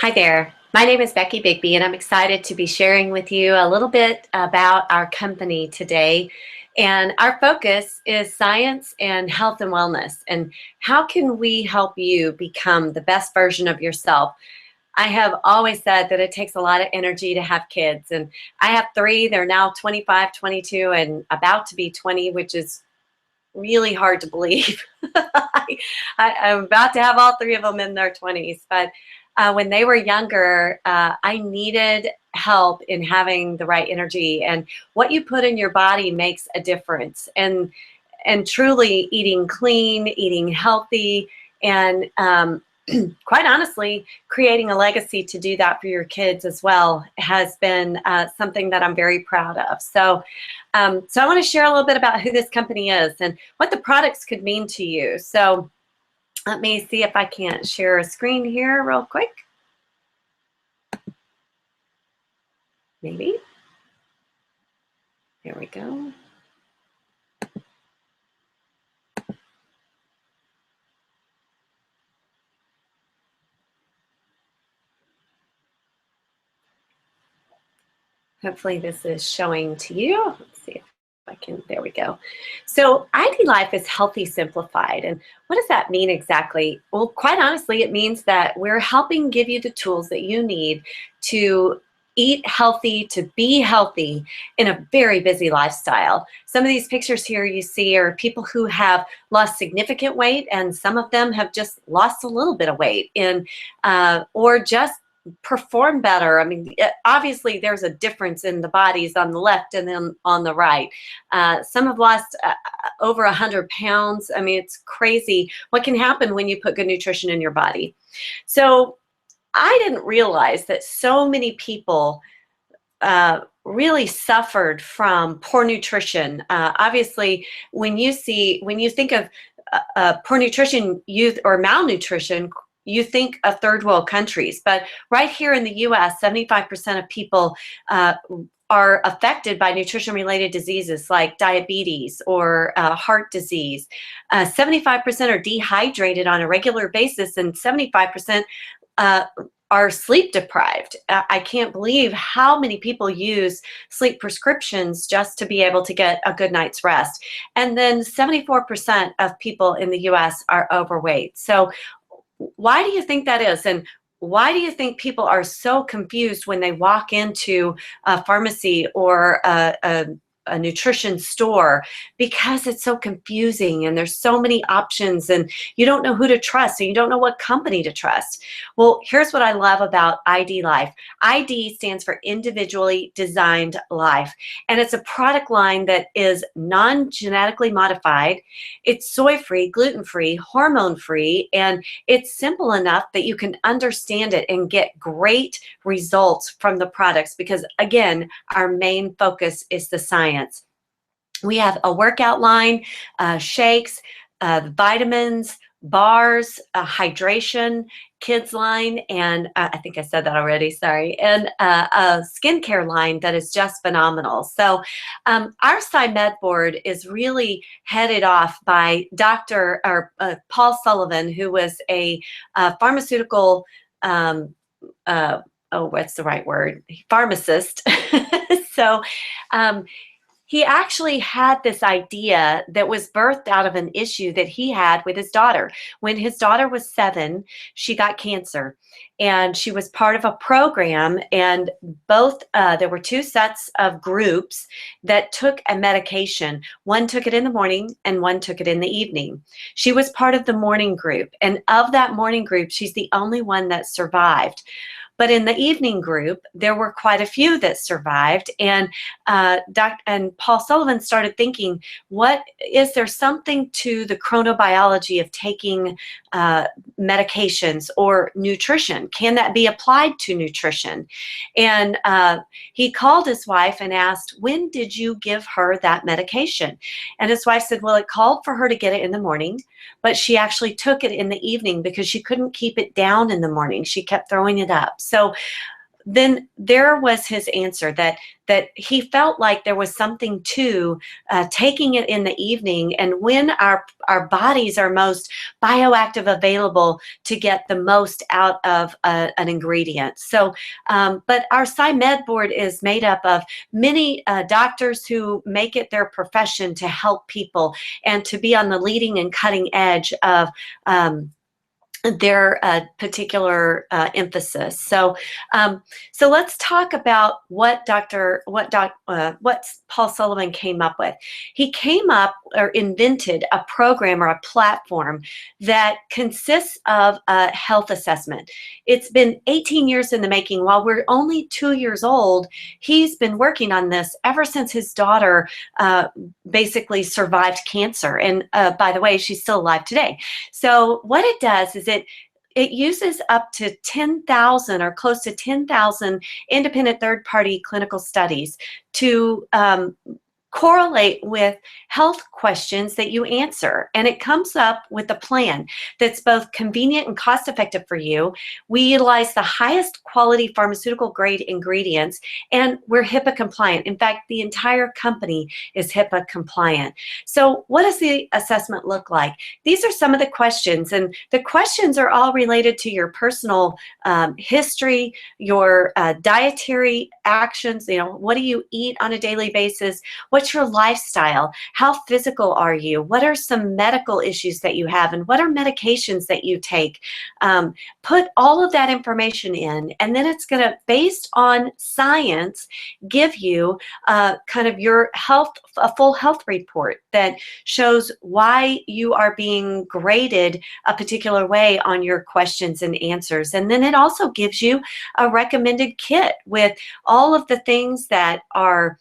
Hi there. My name is Becky Bigbie, and I'm excited to be sharing with you a little bit about our company today. And our focus is science and health and wellness. And how can we help you become the best version of yourself? I have always said that it takes a lot of energy to have kids. And I have three. They're now 25, 22, and about to be 20, which is really hard to believe. I'm about to have all three of them in their 20s. But when they were younger, I needed help in having the right energy. And what you put in your body makes a difference. And truly eating clean, eating healthy, and quite honestly, creating a legacy to do that for your kids as well has been something that I'm very proud of. So I want to share a little bit about who this company is and what the products could mean to you. So let me see if I can't share a screen here real quick. Maybe. There we go. Hopefully this is showing to you. Let's see if I can, there we go. So ID Life is healthy simplified. And what does that mean exactly? Well, quite honestly, it means that we're helping give you the tools that you need to eat healthy, to be healthy in a very busy lifestyle. Some of these pictures here you see are people who have lost significant weight, and some of them have just lost a little bit of weight or just perform better. I mean, obviously there's a difference in the bodies on the left and then on the right. Some have lost over 100 pounds. I mean, it's crazy what can happen when you put good nutrition in your body. So I didn't realize that so many people really suffered from poor nutrition. Obviously, when you think of poor nutrition, youth or malnutrition, you think of third world countries, but right here in the U.S., 75% of people are affected by nutrition-related diseases like diabetes or heart disease. 75% are dehydrated on a regular basis, and 75% are sleep deprived. I can't believe how many people use sleep prescriptions just to be able to get a good night's rest. And then 74% of people in the U.S. are overweight. So why do you think that is? And why do you think people are so confused when they walk into a pharmacy or a nutrition store? Because it's so confusing and there's so many options and you don't know who to trust and you don't know what company to trust. Well, here's what I love about ID Life. ID stands for Individually Designed Life, and it's a product line that is non-genetically modified. It's soy-free, gluten-free, hormone-free, and it's simple enough that you can understand it and get great results from the products because, again, our main focus is the science. We have a workout line, shakes, vitamins, bars, hydration, kids line, and I think I said that already, sorry, and a skincare line that is just phenomenal. So our SciMed board is really headed off by Paul Sullivan, who was a pharmaceutical what's the right word? Pharmacist. So he actually had this idea that was birthed out of an issue that he had with his daughter. When his daughter was 7, she got cancer, and she was part of a program, and there were 2 sets of groups that took a medication. One took it in the morning and one took it in the evening. She was part of the morning group, and of that morning group, she's the only one that survived. But in the evening group, there were quite a few that survived. And Paul Sullivan started thinking, is there something to the chronobiology of taking medications or nutrition? Can that be applied to nutrition? And he called his wife and asked, when did you give her that medication? And his wife said, well, it called for her to get it in the morning, but she actually took it in the evening because she couldn't keep it down in the morning. She kept throwing it up. So then there was his answer that he felt like there was something to taking it in the evening, and when our bodies are most bioactive available to get the most out of an ingredient. So, but our PsyMed board is made up of many doctors who make it their profession to help people and to be on the leading and cutting edge of their particular emphasis. So, so let's talk about what Paul Sullivan came up with. He came up or invented a program or a platform that consists of a health assessment. It's been 18 years in the making. While we're only 2 years old, he's been working on this ever since his daughter basically survived cancer. And by the way, she's still alive today. So what it does is it uses up to 10,000 or close to 10,000 independent third-party clinical studies to correlate with health questions that you answer. And it comes up with a plan that's both convenient and cost-effective for you. We utilize the highest quality pharmaceutical grade ingredients, and we're HIPAA compliant. In fact, the entire company is HIPAA compliant. So what does the assessment look like? These are some of the questions, and the questions are all related to your personal history, your dietary actions, what do you eat on a daily basis? What's your lifestyle? How physical are you? What are some medical issues that you have? And what are medications that you take? Put all of that information in, and then it's going to, based on science, give you kind of your health, a full health report that shows why you are being graded a particular way on your questions and answers. And then it also gives you a recommended kit with all of the things that are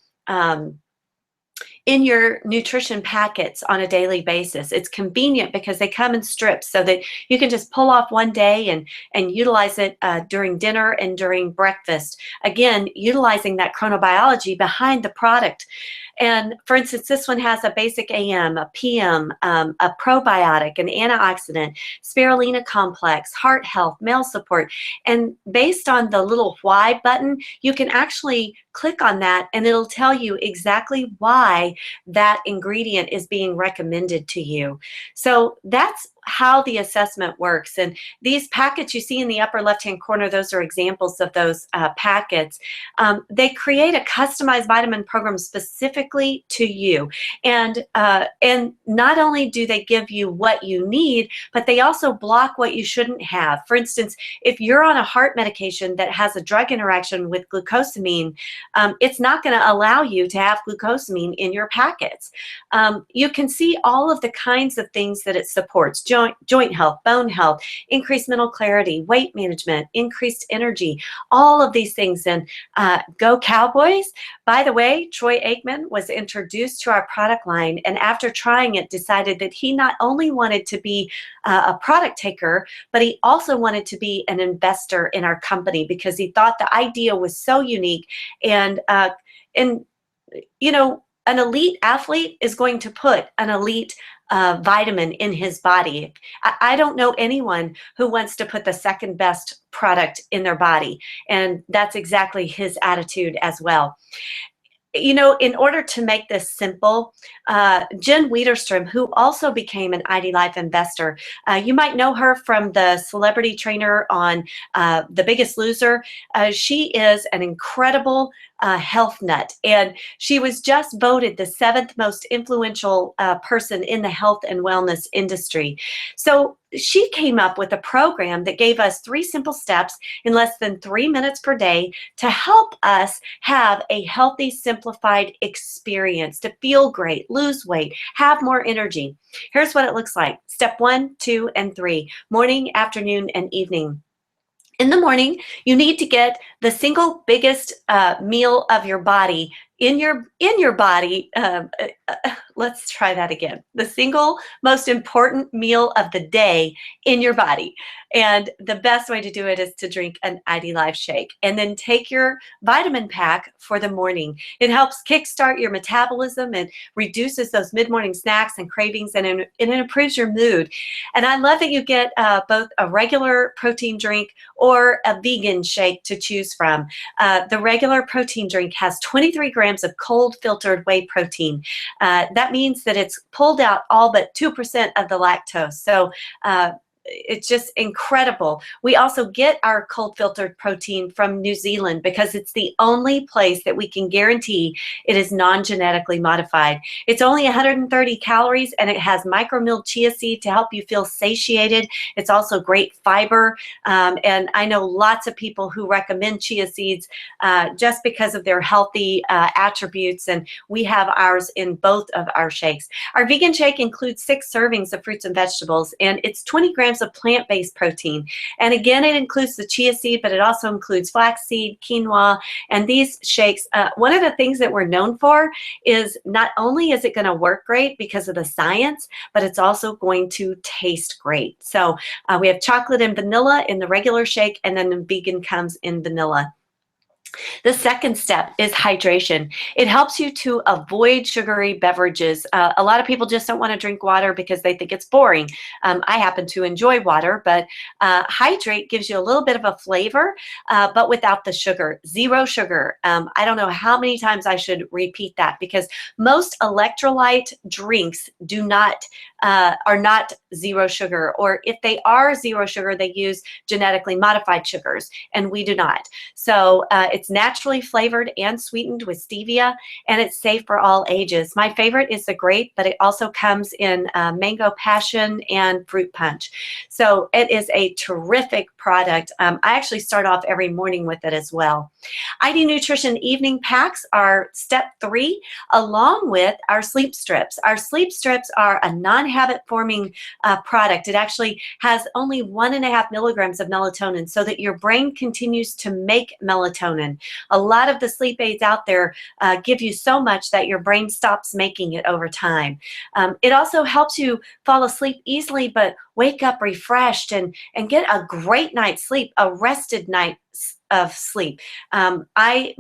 in your nutrition packets on a daily basis. It's convenient because they come in strips so that you can just pull off one day and utilize it during dinner and during breakfast. Again, utilizing that chronobiology behind the product. And for instance, this one has a basic AM, a PM, a probiotic, an antioxidant, spirulina complex, heart health, male support. And based on the little why button, you can actually click on that and it'll tell you exactly why that ingredient is being recommended to you. So that's how the assessment works. And these packets you see in the upper left-hand corner, those are examples of those packets. They create a customized vitamin program specifically to you. And not only do they give you what you need, but they also block what you shouldn't have. For instance, if you're on a heart medication that has a drug interaction with glucosamine, it's not going to allow you to have glucosamine in your packets. You can see all of the kinds of things that it supports: joint health, bone health, increased mental clarity, weight management, increased energy, all of these things. And go Cowboys. By the way, Troy Aikman was introduced to our product line, and after trying it, decided that he not only wanted to be a product taker, but he also wanted to be an investor in our company because he thought the idea was so unique. And you know, an elite athlete is going to put an elite vitamin in his body. I don't know anyone who wants to put the second best product in their body, and that's exactly his attitude as well. You know, in order to make this simple, Jen Wiederstrom, who also became an ID Life investor, you might know her from the celebrity trainer on The Biggest Loser. She is an incredible health nut, and she was just voted the 7th most influential person in the health and wellness industry. So she came up with a program that gave us 3 simple steps in less than 3 minutes per day to help us have a healthy, simplified experience, to feel great, lose weight, have more energy. Here's what it looks like. Step 1, 2, and 3, morning, afternoon, and evening. In the morning, you need to get the single biggest meal of your body in your body. let's try that again. The single most important meal of the day in your body. And the best way to do it is to drink an ID Life shake and then take your vitamin pack for the morning. It helps kickstart your metabolism and reduces those mid-morning snacks and cravings, and it improves your mood. And I love that you get both a regular protein drink or a vegan shake to choose from. The regular protein drink has 23 grams of cold filtered whey protein. That means that it's pulled out all but 2% of the lactose. So it's just incredible. We also get our cold filtered protein from New Zealand because it's the only place that we can guarantee it is non-genetically modified. It's only 130 calories and it has micro-milled chia seed to help you feel satiated. It's also great fiber. And I know lots of people who recommend chia seeds just because of their healthy attributes, and we have ours in both of our shakes. Our vegan shake includes 6 servings of fruits and vegetables, and it's 20 grams of plant-based protein. And again, it includes the chia seed, but it also includes flaxseed, quinoa, and these shakes. One of the things that we're known for is not only is it going to work great because of the science, but it's also going to taste great. So we have chocolate and vanilla in the regular shake, and then the vegan comes in vanilla. The second step is hydration. It helps you to avoid sugary beverages. A lot of people just don't want to drink water because they think it's boring. I happen to enjoy water, but hydrate gives you a little bit of a flavor, but without the sugar. Zero sugar. I don't know how many times I should repeat that, because most electrolyte drinks are not zero sugar, or if they are zero sugar, they use genetically modified sugars, and we do not. So it's naturally flavored and sweetened with stevia, and it's safe for all ages. My favorite is the grape, but it also comes in mango passion and fruit punch. So it is a terrific product. I actually start off every morning with it as well. ID Nutrition evening packs are step 3, along with our sleep strips. Our sleep strips are a non-habit forming product. It actually has only 1.5 milligrams of melatonin, so that your brain continues to make melatonin. A lot of the sleep aids out there give you so much that your brain stops making it over time. It also helps you fall asleep easily, but wake up refreshed and get a great night's sleep, a rested night of sleep. My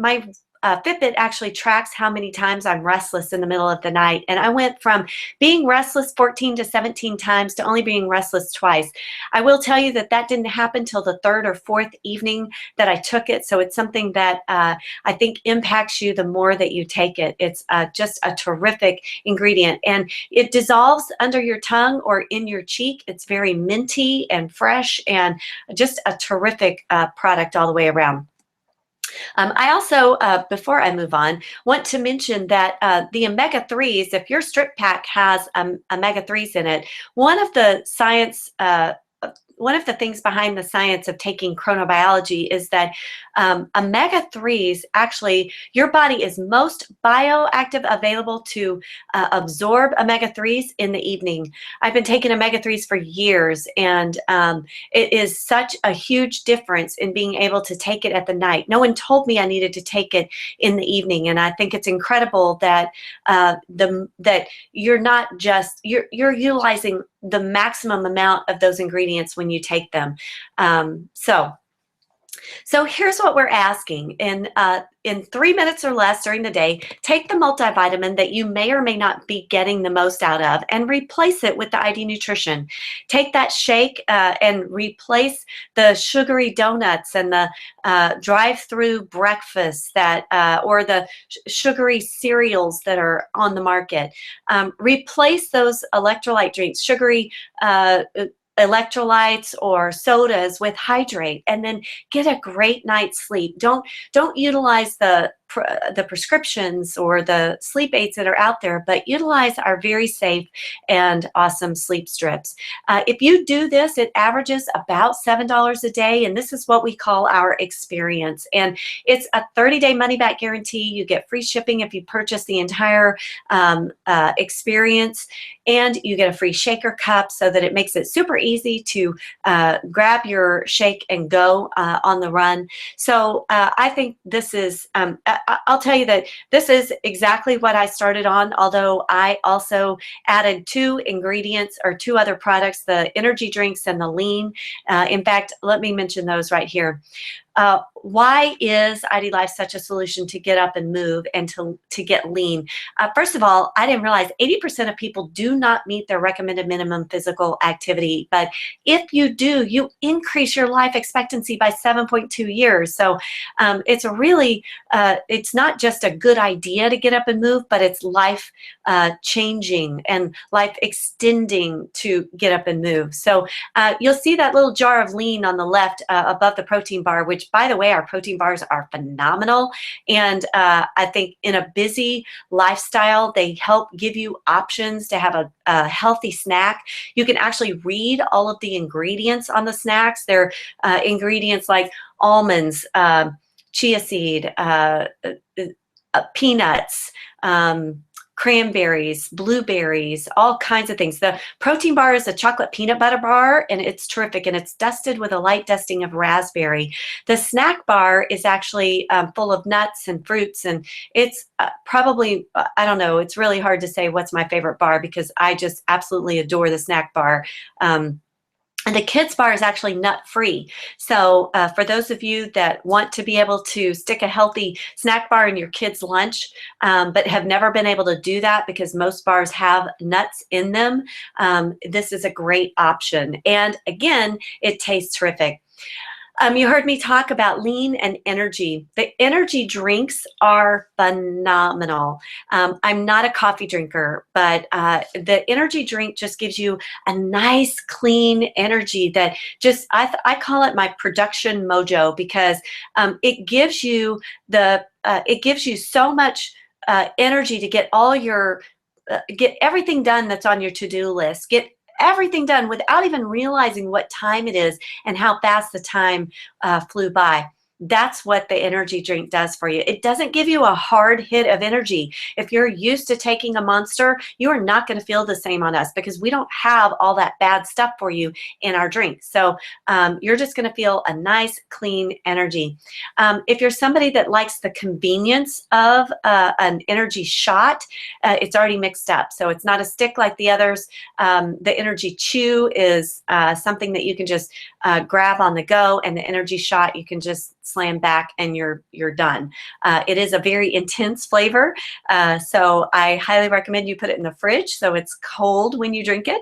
Fitbit actually tracks how many times I'm restless in the middle of the night. And I went from being restless 14 to 17 times to only being restless twice. I will tell you that that didn't happen till the 3rd or 4th evening that I took it. So it's something that I think impacts you the more that you take it. It's just a terrific ingredient. And it dissolves under your tongue or in your cheek. It's very minty and fresh, and just a terrific product all the way around. I also, before I move on, want to mention that the omega-3s, if your strip pack has omega-3s in it, one of the things behind the science of taking chronobiology is that omega-3s, actually, your body is most bioactive available to absorb omega-3s in the evening. I've been taking omega-3s for years, and it is such a huge difference in being able to take it at the night. No one told me I needed to take it in the evening, and I think it's incredible that that you're not just, you're utilizing the maximum amount of those ingredients when you take them. So here's what we're asking. In 3 minutes or less during the day, take the multivitamin that you may or may not be getting the most out of and replace it with the ID Nutrition. Take that shake and replace the sugary donuts and the drive-through breakfasts or the sugary cereals that are on the market. Replace those electrolyte drinks, sugary electrolytes or sodas with hydrate, and then get a great night's sleep. Don't utilize the prescriptions or the sleep aids that are out there, but utilize our very safe and awesome sleep strips. If you do this, it averages about $7 a day, and this is what we call our experience. And it's a 30-day money-back guarantee. You get free shipping if you purchase the entire experience, and you get a free shaker cup so that it makes it super easy to grab your shake and go on the run. So I think this is I'll tell you that this is exactly what I started on, although I also added two ingredients or two other products, the energy drinks and the lean. In fact, let me mention those right here. Why is ID Life such a solution to get up and move and to get lean? First of all, I didn't realize 80% of people do not meet their recommended minimum physical activity. But if you do, you increase your life expectancy by 7.2 years. So it's really, it's not just a good idea to get up and move, but it's life changing and life extending to get up and move. So you'll see that little jar of lean on the left above the protein bar, which, by the way, our protein bars are phenomenal. And I think in a busy lifestyle, they help give you options to have a healthy snack. You can actually read all of the ingredients on the snacks. They're ingredients like almonds, chia seed, peanuts, cranberries, blueberries, all kinds of things. The protein bar is a chocolate peanut butter bar, and it's terrific, and it's dusted with a light dusting of raspberry. The snack bar is actually full of nuts and fruits, and it's probably, I don't know, it's really hard to say what's my favorite bar because I just absolutely adore the snack bar. And the kids bar is actually nut-free. So for those of you that want to be able to stick a healthy snack bar in your kids' lunch, but have never been able to do that because most bars have nuts in them, this is a great option. And again, it tastes terrific. You heard me talk about lean and energy. The energy drinks are phenomenal. I'm not a coffee drinker, but the energy drink just gives you a nice, clean energy that just, I call it my production mojo because it gives you so much energy to get all your, get everything done that's on your to-do list. Get everything done without even realizing what time it is and how fast the time flew by. That's what the energy drink does for you. It doesn't give you a hard hit of energy. If you're used to taking a Monster, you are not going to feel the same on us because we don't have all that bad stuff for you in our drink. So you're just going to feel a nice, clean energy. If you're somebody that likes the convenience of an energy shot, it's already mixed up. So it's not a stick like the others. The energy chew is something that you can just grab on the go, and the energy shot you can just slam back and you're done. It is a very intense flavor, so I highly recommend you put it in the fridge so it's cold when you drink it.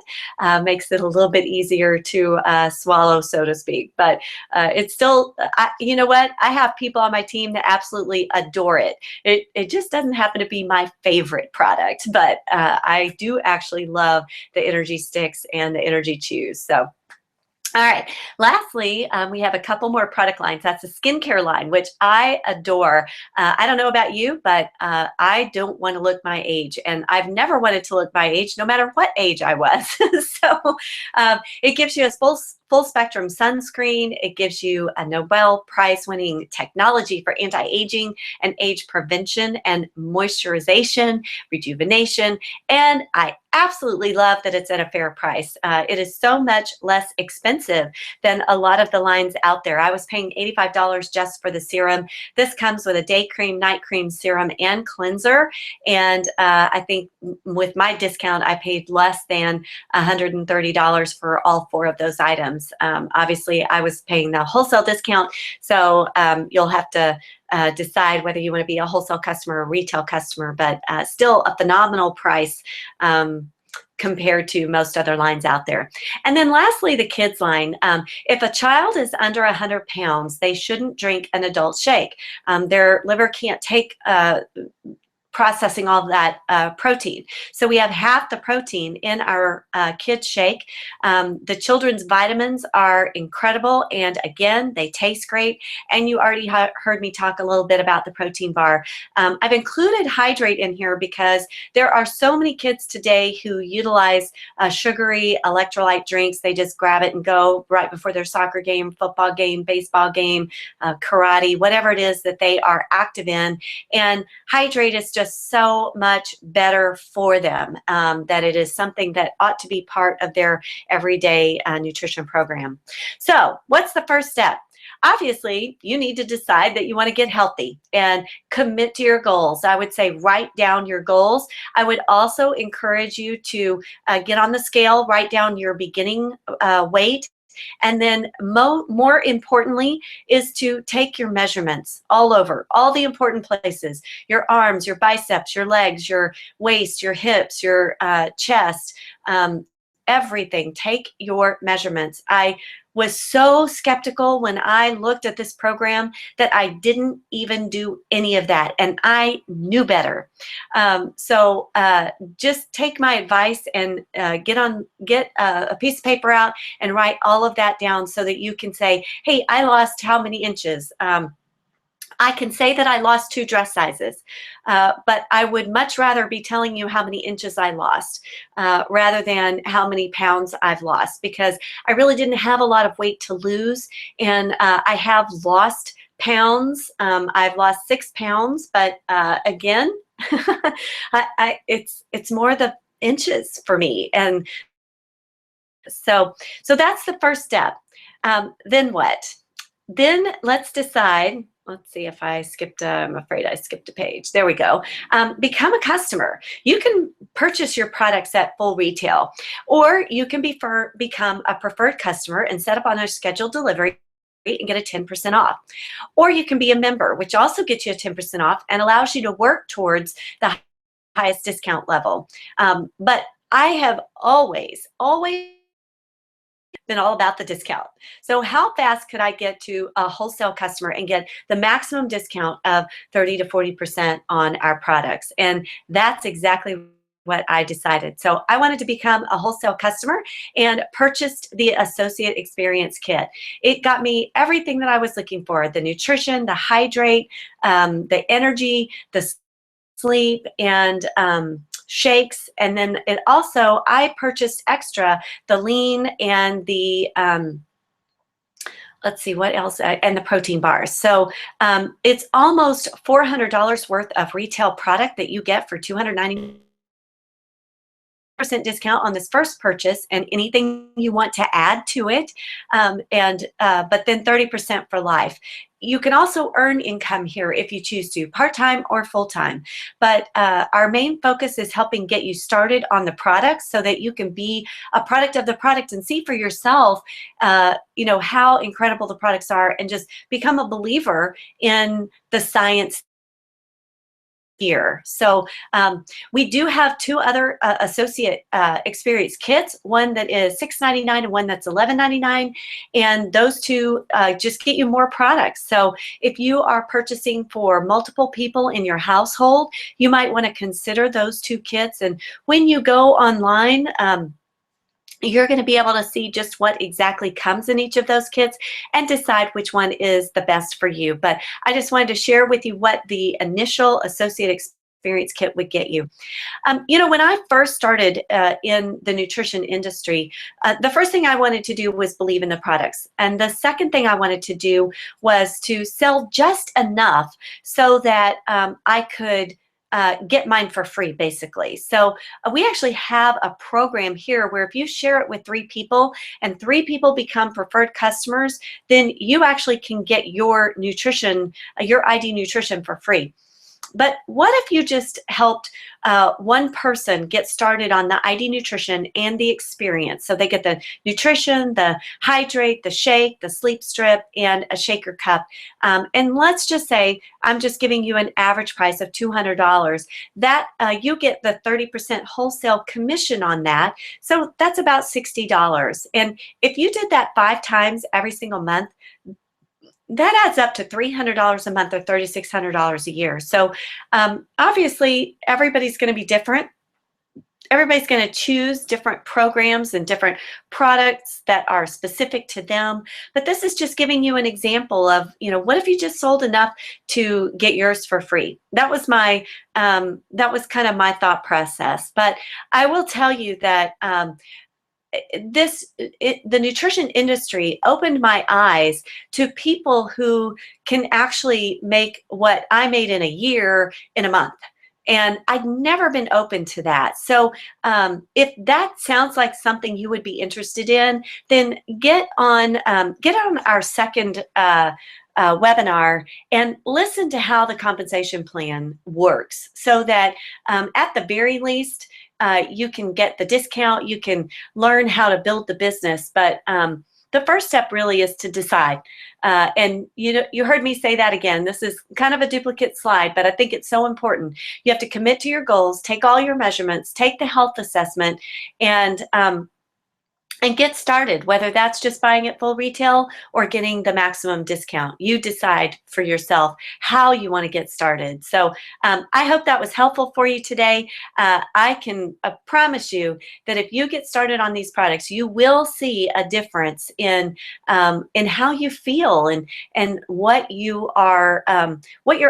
Makes it a little bit easier to swallow, so to speak. But it's still, you know what? I have people on my team that absolutely adore it. It just doesn't happen to be my favorite product, but I do actually love the energy sticks and the energy chews. So. All right, lastly, we have a couple more product lines. That's a skincare line, which I adore. I don't know about you, but I don't want to look my age, and I've never wanted to look my age, no matter what age I was. So it gives you a full spectrum sunscreen. It gives you a Nobel Prize winning technology for anti-aging and age prevention and moisturization, rejuvenation, and I absolutely love that it's at a fair price. It is so much less expensive than a lot of the lines out there. I was paying $85 just for the serum. This comes with a day cream, night cream, serum, and cleanser. And I think with my discount, I paid less than $130 for all four of those items. Obviously, I was paying the wholesale discount, so you'll have to decide whether you want to be a wholesale customer or retail customer, but still a phenomenal price compared to most other lines out there. And then lastly, the kids line. If a child is under 100 pounds, they shouldn't drink an adult shake. Their liver can't take processing all of that protein. So we have half the protein in our kids shake. The children's vitamins are incredible, and again, they taste great. And you already heard me talk a little bit about the protein bar. I've included Hydrate in here because there are so many kids today who utilize sugary electrolyte drinks. They just grab it and go right before their soccer game, football game, baseball game, karate, whatever it is that they are active in. And Hydrate is just so much better for them, that it is something that ought to be part of their everyday nutrition program. So what's the first step? obviously you need to decide that you want to get healthy and commit to your goals. I would say write down your goals. I would also encourage you to get on the scale, write down your beginning weight. And then more importantly is to take your measurements all over, all the important places, your arms, your biceps, your legs, your waist, your hips, your chest, everything. Take your measurements. I was so skeptical when I looked at this program that I didn't even do any of that, and I knew better. So just take my advice and get a piece of paper out and write all of that down so that you can say, hey, I lost how many inches? I can say that I lost 2 dress sizes, but I would much rather be telling you how many inches I lost rather than how many pounds I've lost, because I really didn't have a lot of weight to lose, and I have lost pounds. I've lost 6 pounds, but again, it's more the inches for me, and so that's the first step. Then what? Then let's decide. Let's see if I skipped, I'm afraid I skipped a page. There we go. Become a customer. You can purchase your products at full retail, or you can become a preferred customer and set up on a scheduled delivery and get a 10% off. Or you can be a member, which also gets you a 10% off and allows you to work towards the highest discount level. But I have always been all about the discount. So how fast could I get to a wholesale customer and get the maximum discount of 30 to 40% on our products? And that's exactly what I decided. So I wanted to become a wholesale customer and purchased the Associate Experience Kit. It got me everything that I was looking for: the nutrition, the hydrate, the energy, the sleep, and shakes. And then it also, I purchased extra the lean and the let's see what else, and the protein bars. So it's almost $400 worth of retail product that you get for $290 discount on this first purchase, and anything you want to add to it, but then 30% for life. You can also earn income here if you choose to, part-time or full-time. But our main focus is helping get you started on the products so that you can be a product of the product and see for yourself, how incredible the products are, and just become a believer in the science here. So we do have 2 other Associate Experience kits, one that is $6.99 and one that's $11.99, and those 2 just get you more products. So if you are purchasing for multiple people in your household, you might want to consider those 2 kits. And when you go online, you're going to be able to see just what exactly comes in each of those kits and decide which one is the best for you. But I just wanted to share with you what the initial Associate Experience Kit would get you. When I first started in the nutrition industry, the first thing I wanted to do was believe in the products. And the second thing I wanted to do was to sell just enough so that I could get mine for free, basically. So we actually have a program here where if you share it with 3 people and 3 people become preferred customers, then you actually can get your nutrition, your ID nutrition for free. But what if you just helped one person get started on the ID nutrition and the experience? So they get the nutrition, the hydrate, the shake, the sleep strip, and a shaker cup. And let's just say I'm just giving you an average price of $200. That you get the 30% wholesale commission on that. So that's about $60. And if you did that 5 times every single month, that adds up to $300 a month or $3,600 a year. So obviously, everybody's going to be different. Everybody's going to choose different programs and different products that are specific to them. But this is just giving you an example of, what if you just sold enough to get yours for free? That was kind of my thought process. But I will tell you that the nutrition industry opened my eyes to people who can actually make what I made in a year in a month. And I'd never been open to that. So if that sounds like something you would be interested in, then get on our second webinar and listen to how the compensation plan works, so that at the very least, you can get the discount, you can learn how to build the business. But the first step really is to decide. And you heard me say that again. This is kind of a duplicate slide, but I think it's so important. You have to commit to your goals, take all your measurements, take the health assessment, and get started, whether that's just buying at full retail or getting the maximum discount. You decide for yourself how you want to get started. So I hope that was helpful for you today. I can promise you that if you get started on these products, you will see a difference in how you feel and what you're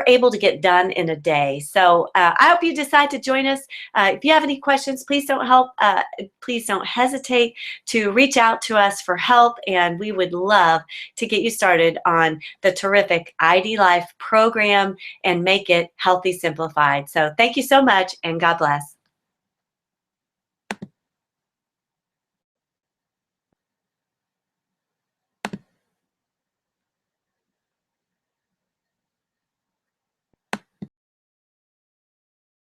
able to get done in a day. So I hope you decide to join us. If you have any questions, please don't hesitate to reach out to us for help, and we would love to get you started on the terrific ID Life program and make it healthy simplified. So thank you so much, and God bless.